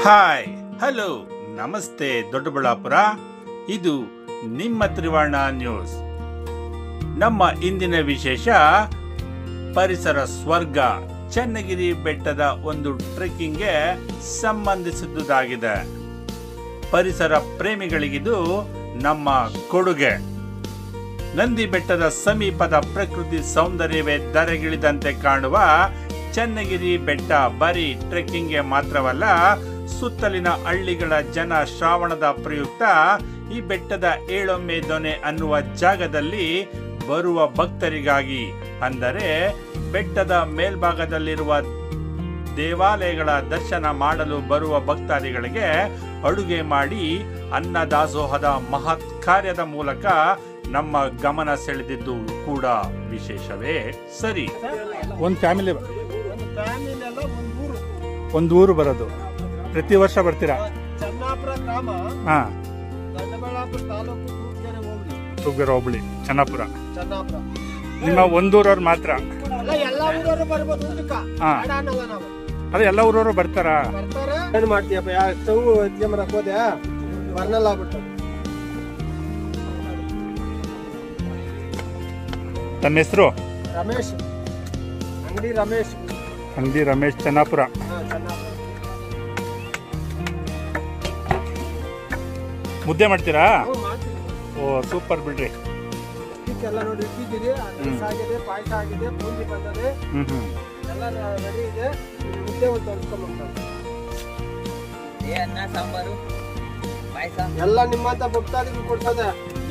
Hi hello ನಮಸ್ತೆ ದೊಡ್ಡಬಳ್ಳಾಪುರ. ಇದು ನಿಮ್ಮ ತ್ರಿವರ್ಣ ನ್ಯೂಸ್. ನಮ್ಮ ಇಂದಿನ ವಿಶೇಷ ಪರಿಸರ ಸ್ವರ್ಗ ಚನ್ನಗಿರಿ ಬೆಟ್ಟದ ಒಂದು ಟ್ರೆಕ್ಕಿಂಗ್ಗೆ ಸಂಬಂಧಿಸಿದುದಾಗಿದೆ. ಪರಿಸರ ಪ್ರೇಮಿಗಳಿಗಿದು ನಮ್ಮ ಕೊಡುಗೆ. ನಂದಿ ಬೆಟ್ಟದ ಸಮೀಪದ ಪ್ರಕೃತಿ ಸೌಂದರ್ಯವೇ ಧರೆಗಿಳಿದಂತೆ ಕಾಣುವ ಚನ್ನಗಿರಿ ಬೆಟ್ಟ ಬರೀ ಟ್ರೆಕ್ಕಿಂಗ್ಗೆ ಮಾತ್ರವಲ್ಲ, ಸುತ್ತಲಿನ ಹಳ್ಳಿಗಳ ಜನ ಶ್ರಾವಣದ ಪ್ರಯುಕ್ತ ಈ ಬೆಟ್ಟದ ಏಳೊಮ್ಮೆ ದೊನೆ ಅನ್ನುವ ಜಾಗದಲ್ಲಿ ಬರುವ ಭಕ್ತರಿಗಾಗಿ, ಅಂದರೆ ಬೆಟ್ಟದ ಮೇಲ್ಭಾಗದಲ್ಲಿರುವ ದೇವಾಲಯಗಳ ದರ್ಶನ ಮಾಡಲು ಬರುವ ಭಕ್ತಾದಿಗಳಿಗೆ ಅಡುಗೆ ಮಾಡಿ ಅನ್ನದಾಸೋಹದ ಮಹತ್ ಕಾರ್ಯದ ಮೂಲಕ ನಮ್ಮ ಗಮನ ಸೆಳೆದಿದ್ದು ಕೂಡ ವಿಶೇಷವೇ ಸರಿ. ಒಂದು ಊರು ಬರೋದು ಪ್ರತಿ ವರ್ಷ ಬರ್ತೀರಾ? ಚನ್ನಾಪುರ ಗ್ರಾಮ, ದೊಡ್ಡಬಳ್ಳಾಪುರ ತಾಲೂಕು, ತೂಗೇರು ಹೋಬಳಿ, ಚನ್ನಾಪುರ. ಚನ್ನಾಪುರ ನಿಮ್ಮ ಒಂದೂರವ್ರು ಮಾತ್ರ? ಎಲ್ಲ ಊರವರು ಬರ್ಬೋದು. ಅದೇ ಎಲ್ಲ ಊರವರು ಬರ್ತಾರಾ? ಏನ್ ಮಾಡ್ತೀಯಪ್ಪ? ಸ್ಟವ್ ಎತ್ಕೊಂಬರಕ್ ಹೋದೆ, ಬರ್ನಲ್ಲ ಆಗ್ಬಿಟ್ಟು. ತಮ್ಮ ಹೆಸರು? ರಮೇಶ್, ಅಂಗಡಿ ರಮೇಶ್. ಅಂಗಡಿ ರಮೇಶ್, ಚನ್ನಾಪುರ. ಮುದ್ದೆ ಮಾಡ್ತೀರಾ? ಓ ಸೂಪರ್ ಬಿಡ್ರಿ. ಎಲ್ಲ ನೋಡಿ ಇಟ್ಟಿದ್ದೀರಿ, ಆಗಿದೆ, ಪಾಯಸ ಆಗಿದೆ, ಬೂಂದಿ ಬಂದದೆ, ಎಲ್ಲ ರೆಡಿ ಇದೆ. ಮುದ್ದೆ ಒಂದು ತೋರಿಸ್ಕೊಂಡ್ಬರ್ತಾರೆ. ಅನ್ನ ಸಾಂಬಾರು ಪಾಯಸ ಎಲ್ಲ ನಿಮ್ಮಂತ ಭಕ್ತಾದಿಗಳು ಕೊಡ್ತದೆ.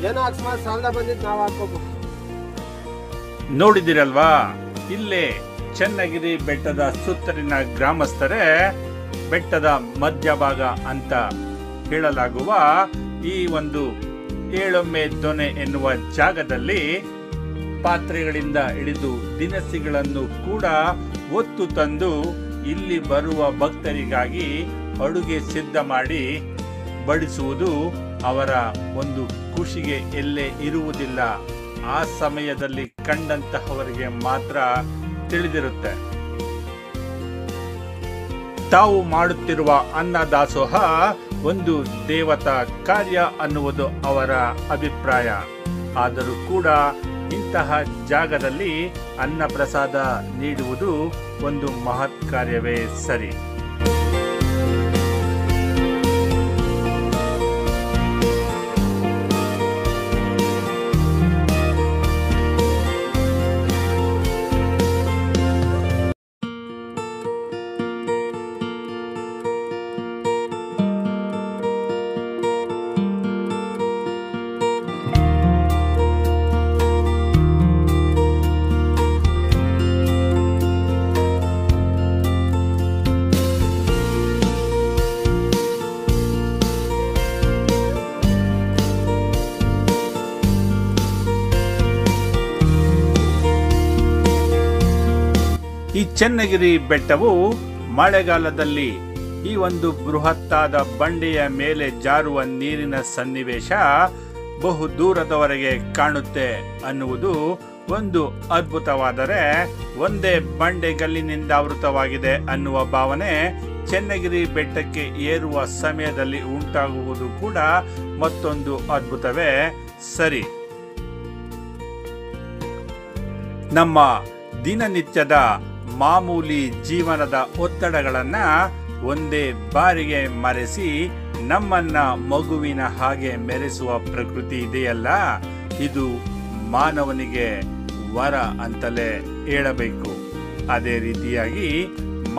ಏನೋ ಅಕಸ್ಮಾತ್ ಸಾಲದ ಬಂದಿದ್ದು ನಾವು ಹಾಕೋಬಹುದು. ನೋಡಿದಿರಲ್ವಾ, ಇಲ್ಲೇ ಚನ್ನಗಿರಿ ಬೆಟ್ಟದ ಸುತ್ತಲಿನ ಗ್ರಾಮಸ್ಥರೇ ಬೆಟ್ಟದ ಮಧ್ಯಭಾಗ ಅಂತ ಹೇಳಲಾಗುವ ಈ ಒಂದು ಏಳೊಮ್ಮೆ ದೊನೆ ಎನ್ನುವ ಜಾಗದಲ್ಲಿ ಪಾತ್ರೆಗಳಿಂದ ಹಿಡಿದು ದಿನಸಿಗಳನ್ನು ಕೂಡ ಒತ್ತು ತಂದು ಇಲ್ಲಿ ಬರುವ ಭಕ್ತರಿಗಾಗಿ ಅಡುಗೆ ಸಿದ್ಧ ಮಾಡಿ ಬಡಿಸುವುದು ಅವರ ಒಂದು ಖುಷಿಗೆ ಎಲ್ಲೇ ಇರುವುದಿಲ್ಲ. ಆ ಸಮಯದಲ್ಲಿ ಕಂಡಂತಹವರಿಗೆ ಮಾತ್ರ ತಿಳಿದಿರುತ್ತೆ. ತಾವು ಮಾಡುತ್ತಿರುವ ಅನ್ನದಾಸೋಹ ಒಂದು ದೇವತಾ ಕಾರ್ಯ ಅನ್ನುವುದು ಅವರ ಅಭಿಪ್ರಾಯ. ಆದರೂ ಕೂಡ ಇಂತಹ ಜಾಗದಲ್ಲಿ ಅನ್ನ ಪ್ರಸಾದ ನೀಡುವುದು ಒಂದು ಮಹತ್ ಕಾರ್ಯವೇ ಸರಿ. ಈ ಚನ್ನಗಿರಿ ಬೆಟ್ಟವು ಮಳೆಗಾಲದಲ್ಲಿ ಈ ಒಂದು ಬೃಹತ್ತಾದ ಬಂಡೆಯ ಮೇಲೆ ಜಾರುವ ನೀರಿನ ಸನ್ನಿವೇಶ ಬಹು ದೂರದವರೆಗೆ ಕಾಣುತ್ತೆ ಅನ್ನುವುದು ಒಂದು ಅದ್ಭುತವಾದರೆ, ಒಂದೇ ಬಂಡೆಗಲ್ಲಿನಿಂದ ಆವೃತವಾಗಿದೆ ಅನ್ನುವ ಭಾವನೆ ಚನ್ನಗಿರಿ ಬೆಟ್ಟಕ್ಕೆ ಏರುವ ಸಮಯದಲ್ಲಿ ಉಂಟಾಗುವುದು ಕೂಡ ಮತ್ತೊಂದು ಅದ್ಭುತವೇ ಸರಿ. ನಮ್ಮ ದಿನನಿತ್ಯದ ಮಾಮೂಲಿ ಜೀವನದ ಒತ್ತಡಗಳನ್ನ ಒಂದೇ ಬಾರಿಗೆ ಮರೆಸಿ ನಮ್ಮನ್ನ ಮಗುವಿನ ಹಾಗೆ ಮೆರೆಸುವ ಪ್ರಕೃತಿ ಇದೆಯಲ್ಲ, ಇದು ಮಾನವನಿಗೆ ವರ ಅಂತಲೇ ಹೇಳಬೇಕು. ಅದೇ ರೀತಿಯಾಗಿ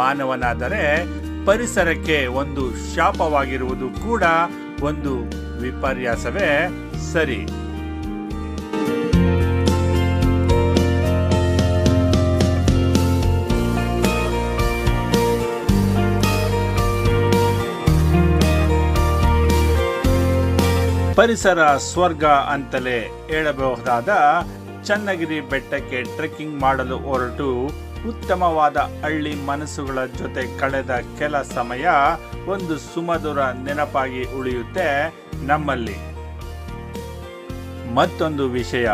ಮಾನವನಾದರೆ ಪರಿಸರಕ್ಕೆ ಒಂದು ಶಾಪವಾಗಿರುವುದು ಕೂಡ ಒಂದು ವಿಪರ್ಯಾಸವೇ ಸರಿ. ಪರಿಸರ ಸ್ವರ್ಗ ಅಂತಲೇ ಹೇಳಬಹುದಾದ ಚನ್ನಗಿರಿ ಬೆಟ್ಟಕ್ಕೆ ಟ್ರೆಕ್ಕಿಂಗ್ ಮಾಡಲು ಹೊರಟು ಉತ್ತಮವಾದ ಹಳ್ಳಿ ಮನಸ್ಸುಗಳ ಜೊತೆ ಕಳೆದ ಕೆಲ ಸಮಯ ಒಂದು ಸುಮಧುರ ನೆನಪಾಗಿ ಉಳಿಯುತ್ತೆ ನಮ್ಮಲ್ಲಿ. ಮತ್ತೊಂದು ವಿಷಯ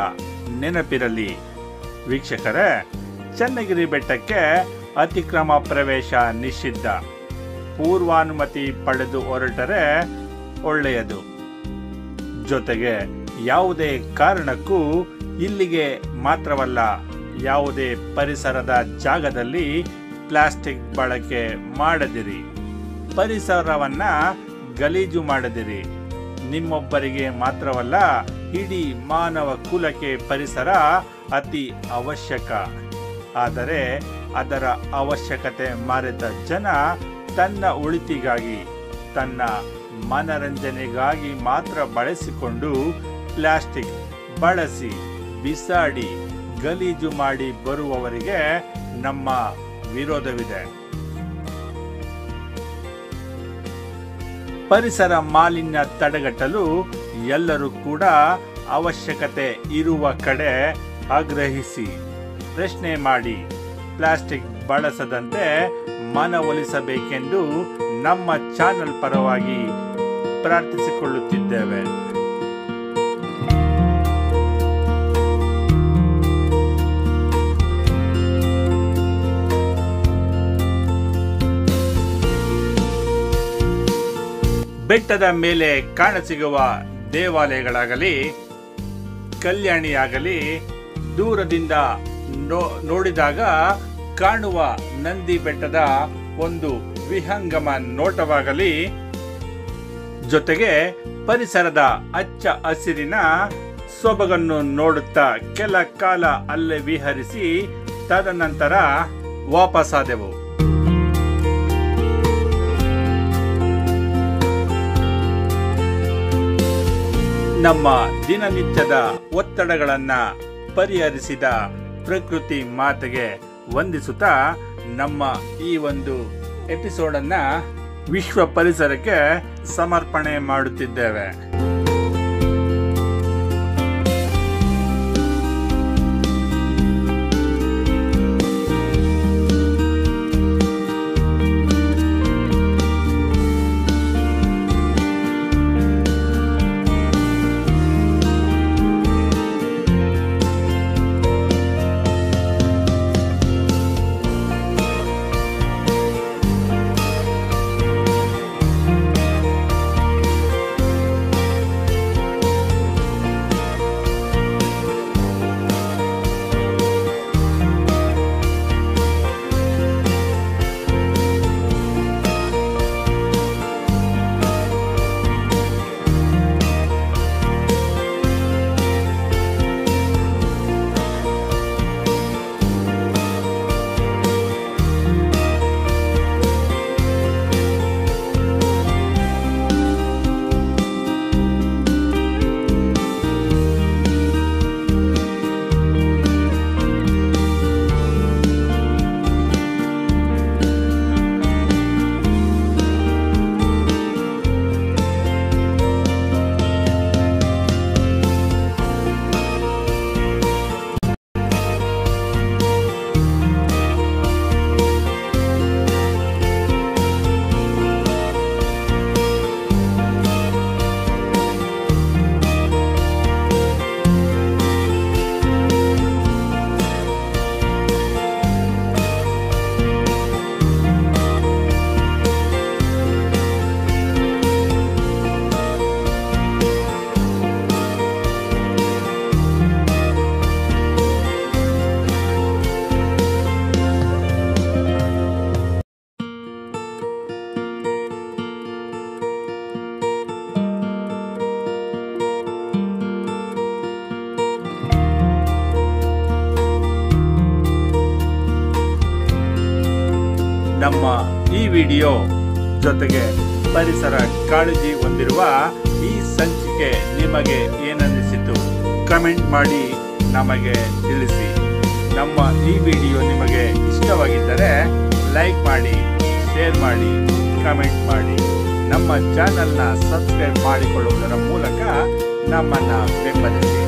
ನೆನಪಿರಲಿ ವೀಕ್ಷಕರೇ, ಚನ್ನಗಿರಿ ಬೆಟ್ಟಕ್ಕೆ ಅತಿಕ್ರಮ ಪ್ರವೇಶ ನಿಷಿದ್ಧ. ಪೂರ್ವಾನುಮತಿ ಪಡೆದು ಹೊರಟರೆ ಒಳ್ಳೆಯದು. ಜೊತೆಗೆ ಯಾವುದೇ ಕಾರಣಕ್ಕೂ ಇಲ್ಲಿಗೆ ಮಾತ್ರವಲ್ಲ, ಯಾವುದೇ ಪರಿಸರದ ಜಾಗದಲ್ಲಿ ಪ್ಲಾಸ್ಟಿಕ್ ಬಳಕೆ ಮಾಡದಿರಿ. ಪರಿಸರವನ್ನ ಗಲೀಜು ಮಾಡದಿರಿ. ನಿಮ್ಮೊಬ್ಬರಿಗೆ ಮಾತ್ರವಲ್ಲ, ಇಡೀ ಮಾನವ ಕುಲಕ್ಕೆ ಪರಿಸರ ಅತಿ ಅವಶ್ಯಕ. ಆದರೆ ಅದರ ಅವಶ್ಯಕತೆ ಮರೆತ ಜನ ತನ್ನ ಒಳಿತಿಗಾಗಿ, ತನ್ನ ಮನರಂಜನೆಗಾಗಿ ಮಾತ್ರ ಬಳಸಿಕೊಂಡು ಪ್ಲಾಸ್ಟಿಕ್ ಬಳಸಿ ಬಿಸಾಡಿ ಗಲೀಜು ಮಾಡಿ ಬರುವವರಿಗೆ ನಮ್ಮ ವಿರೋಧವಿದೆ. ಪರಿಸರ ಮಾಲಿನ್ಯ ತಡೆಗಟ್ಟಲು ಎಲ್ಲರೂ ಕೂಡ ಅವಶ್ಯಕತೆ ಇರುವ ಕಡೆ ಆಗ್ರಹಿಸಿ, ಪ್ರಶ್ನೆ ಮಾಡಿ, ಪ್ಲಾಸ್ಟಿಕ್ ಬಳಸದಂತೆ ಮನವೊಲಿಸಬೇಕೆಂದು ನಮ್ಮ ಚಾನೆಲ್ ಪರವಾಗಿ ಪ್ರಾರ್ಥಿಸಿಕೊಳ್ಳುತ್ತಿದ್ದೇವೆ. ಬೆಟ್ಟದ ಮೇಲೆ ಕಾಣಸಿಗುವ ದೇವಾಲಯಗಳಾಗಲಿ, ಕಲ್ಯಾಣಿಯಾಗಲಿ, ದೂರದಿಂದ ನೋಡಿದಾಗ ಕಾಣುವ ನಂದಿ ಬೆಟ್ಟದ ಒಂದು ವಿಹಂಗಮ ನೋಟವಾಗಲಿ, ಜೊತೆಗೆ ಪರಿಸರದ ಹಚ್ಚ ಹಸಿರಿನ ಸೊಬಗನ್ನು ನೋಡುತ್ತಾ ಕೆಲ ಕಾಲ ಅಲ್ಲೇ ವಿಹರಿಸಿ ತದನಂತರ ವಾಪಸ್ಸಾದೆವು. ನಮ್ಮ ದಿನನಿತ್ಯದ ಒತ್ತಡಗಳನ್ನ ಪರಿಹರಿಸಿದ ಪ್ರಕೃತಿ ಮಾತೆಗೆ ವಂದಿಸುತ್ತಾ ನಮ್ಮ ಈ ಒಂದು ಎಪಿಸೋಡ್ ಅನ್ನ ವಿಶ್ವ ಪರಿಸರಕ್ಕೆ ಸಮರ್ಪಣೆ ಮಾಡುತ್ತಿದ್ದೇವೆ. ನಮ್ಮ ಈ ವಿಡಿಯೋ ಜೊತೆಗೆ ಪರಿಸರ ಕಾಳಜಿ ಹೊಂದಿರುವ ಈ ಸಂಚಿಕೆ ನಿಮಗೆ ಏನನ್ನಿಸಿತು ಕಮೆಂಟ್ ಮಾಡಿ ನಮಗೆ ತಿಳಿಸಿ. ನಮ್ಮ ಈ ವಿಡಿಯೋ ನಿಮಗೆ ಇಷ್ಟವಾಗಿದ್ದರೆ ಲೈಕ್ ಮಾಡಿ, ಶೇರ್ ಮಾಡಿ, ಕಮೆಂಟ್ ಮಾಡಿ. ನಮ್ಮ ಚಾನೆಲ್ನ ಸಬ್ಸ್ಕ್ರೈಬ್ ಮಾಡಿಕೊಳ್ಳುವುದರ ಮೂಲಕ ನಮ್ಮನ್ನು ಬೆಂಬಲಿಸಿ.